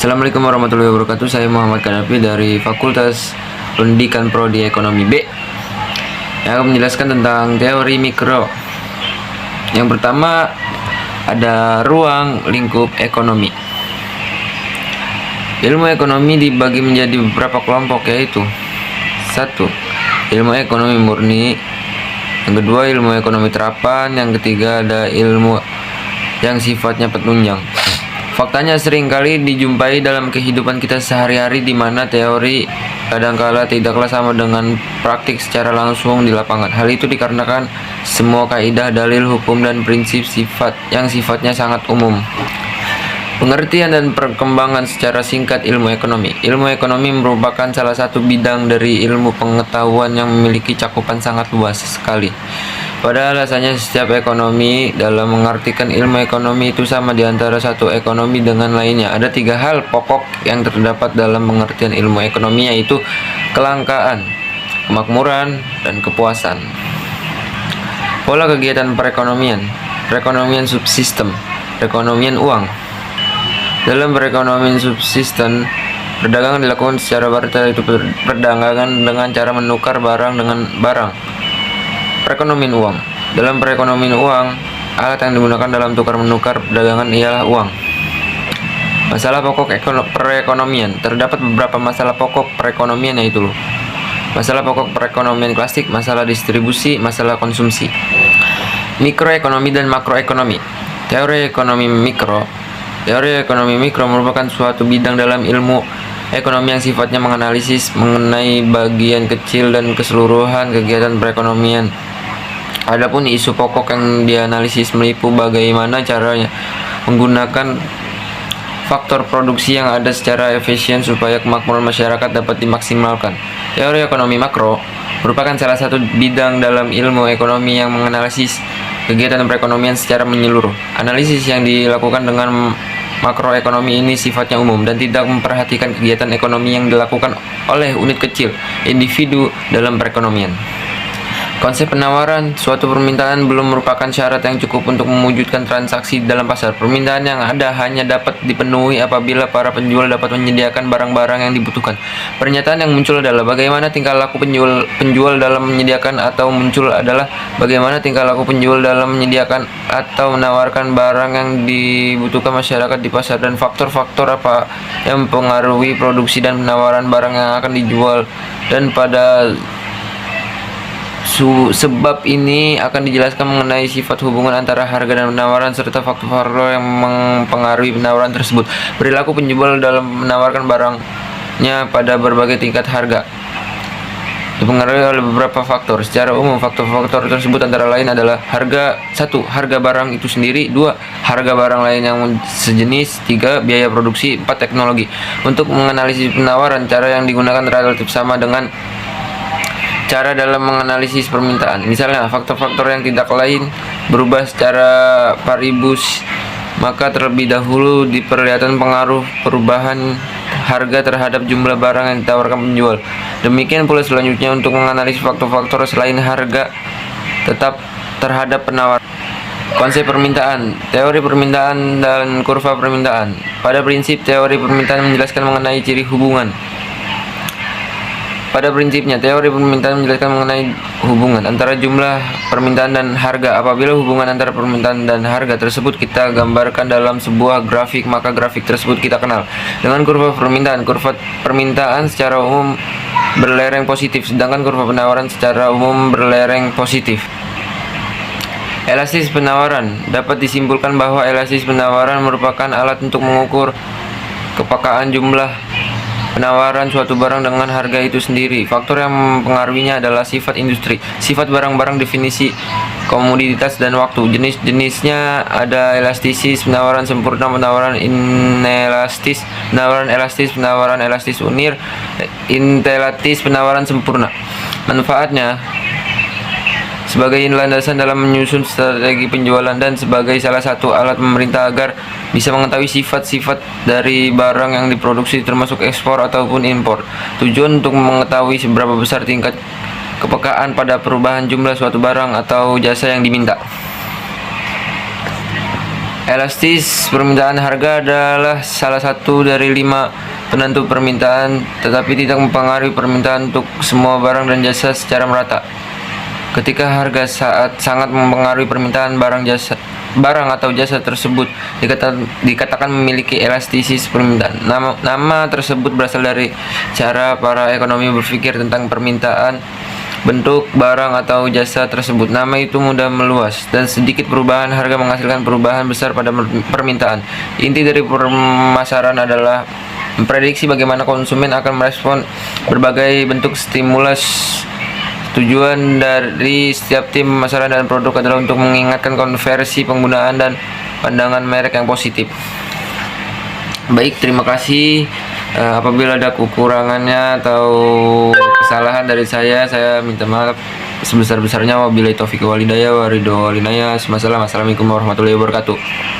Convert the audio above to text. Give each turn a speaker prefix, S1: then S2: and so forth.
S1: Assalamualaikum warahmatullahi wabarakatuh. Saya Muhammad Kadafi dari Fakultas Pendidikan Prodi Ekonomi B yang akan menjelaskan tentang teori mikro. Yang pertama ada ruang lingkup ekonomi. Ilmu ekonomi dibagi menjadi beberapa kelompok, yaitu 1. Ilmu ekonomi murni. Yang kedua, ilmu ekonomi terapan. Yang ketiga, ada ilmu yang sifatnya penunjang. Faktanya seringkali dijumpai dalam kehidupan kita sehari-hari, di mana teori kadangkala tidaklah sama dengan praktik secara langsung di lapangan. Hal itu dikarenakan semua kaidah, dalil, hukum, dan prinsip yang sifatnya sangat umum. Pengertian dan perkembangan secara singkat ilmu ekonomi. Ilmu ekonomi merupakan salah satu bidang dari ilmu pengetahuan yang memiliki cakupan sangat luas sekali. Padahal alasannya setiap ekonomi dalam mengartikan ilmu ekonomi itu sama di antara satu ekonomi dengan lainnya. Ada 3 hal pokok yang terdapat dalam pengertian ilmu ekonomi, yaitu kelangkaan, kemakmuran, dan kepuasan. Pola kegiatan perekonomian, perekonomian subsistem, perekonomian uang. Dalam perekonomian subsisten, perdagangan dilakukan secara barter, yaitu perdagangan dengan cara menukar barang dengan barang. Perekonomian uang. Dalam perekonomian uang, alat yang digunakan dalam tukar-menukar perdagangan ialah uang. Masalah pokok perekonomian. Terdapat beberapa masalah pokok perekonomian, yaitu masalah pokok perekonomian klasik, masalah distribusi, masalah konsumsi. Mikroekonomi dan makroekonomi. Teori ekonomi mikro. Teori ekonomi mikro merupakan suatu bidang dalam ilmu ekonomi yang sifatnya menganalisis mengenai bagian kecil dan keseluruhan kegiatan perekonomian. Adapun isu pokok yang dianalisis meliputi bagaimana caranya menggunakan faktor produksi yang ada secara efisien supaya kemakmuran masyarakat dapat dimaksimalkan. Teori ekonomi makro merupakan salah satu bidang dalam ilmu ekonomi yang menganalisis kegiatan perekonomian secara menyeluruh. Analisis yang dilakukan dengan makroekonomi ini sifatnya umum dan tidak memperhatikan kegiatan ekonomi yang dilakukan oleh unit kecil, individu dalam perekonomian. Konsep penawaran. Suatu permintaan belum merupakan syarat yang cukup untuk mewujudkan transaksi dalam pasar. Permintaan yang ada hanya dapat dipenuhi apabila para penjual dapat menyediakan barang-barang yang dibutuhkan. Pernyataan yang muncul adalah bagaimana tingkah laku penjual dalam menyediakan atau menawarkan barang yang dibutuhkan masyarakat di pasar, dan faktor-faktor apa yang mempengaruhi produksi dan penawaran barang yang akan dijual, dan pada sebab ini akan dijelaskan mengenai sifat hubungan antara harga dan penawaran serta faktor-faktor yang mempengaruhi penawaran tersebut. Perilaku penjual dalam menawarkan barangnya pada berbagai tingkat harga dipengaruhi oleh beberapa faktor. Secara umum, faktor-faktor tersebut antara lain adalah harga. 1. Harga barang itu sendiri. 2. Harga barang lain yang sejenis. 3. Biaya produksi. 4. Teknologi. Untuk menganalisis penawaran, cara yang digunakan relatif sama dengan cara dalam menganalisis permintaan. Misalnya, faktor-faktor yang tidak lain berubah secara paribus, maka terlebih dahulu diperlihatkan pengaruh perubahan harga terhadap jumlah barang yang ditawarkan penjual. Demikian pula selanjutnya untuk menganalisis faktor-faktor selain harga tetap terhadap penawaran. Konsep permintaan, teori permintaan dan kurva permintaan. Pada prinsip, teori permintaan menjelaskan mengenai ciri hubungan. Pada prinsipnya, teori permintaan menjelaskan mengenai hubungan antara jumlah permintaan dan harga. Apabila hubungan antara permintaan dan harga tersebut kita gambarkan dalam sebuah grafik, maka grafik tersebut kita kenal dengan kurva permintaan. Kurva permintaan secara umum berlereng positif, sedangkan kurva penawaran secara umum berlereng positif. Elastis penawaran. Dapat disimpulkan bahwa elastis penawaran merupakan alat untuk mengukur kepekaan jumlah penawaran suatu barang dengan harga itu sendiri. Faktor yang mempengaruhinya adalah sifat industri, sifat barang-barang, definisi komoditas, dan waktu. Jenis-jenisnya ada elastisis, penawaran sempurna, penawaran inelastis, penawaran elastis, penawaran elastis unir, intelatis, penawaran sempurna. Manfaatnya sebagai landasan dalam menyusun strategi penjualan dan sebagai salah satu alat pemerintah agar bisa mengetahui sifat-sifat dari barang yang diproduksi termasuk ekspor ataupun impor. Tujuan untuk mengetahui seberapa besar tingkat kepekaan pada perubahan jumlah suatu barang atau jasa yang diminta. Elastis permintaan harga adalah salah satu dari 5 penentu permintaan, tetapi tidak mempengaruhi permintaan untuk semua barang dan jasa secara merata. Ketika harga sangat mempengaruhi permintaan barang atau jasa tersebut dikatakan memiliki elastisitas permintaan. Nama tersebut berasal dari cara para ekonomi berpikir tentang permintaan bentuk barang atau jasa tersebut. Nama itu mudah meluas, dan sedikit perubahan harga menghasilkan perubahan besar pada permintaan. Inti dari pemasaran adalah memprediksi bagaimana konsumen akan merespon berbagai bentuk stimulus. Tujuan dari setiap tim pemasaran dan produk adalah untuk mengingatkan konversi penggunaan dan pandangan merek yang positif. Baik, terima kasih. Apabila ada kekurangannya atau kesalahan dari saya minta maaf sebesar-besarnya. Wabillahi taufiq walhidayah wa ridho walinaya. Assalamualaikum warahmatullahi wabarakatuh.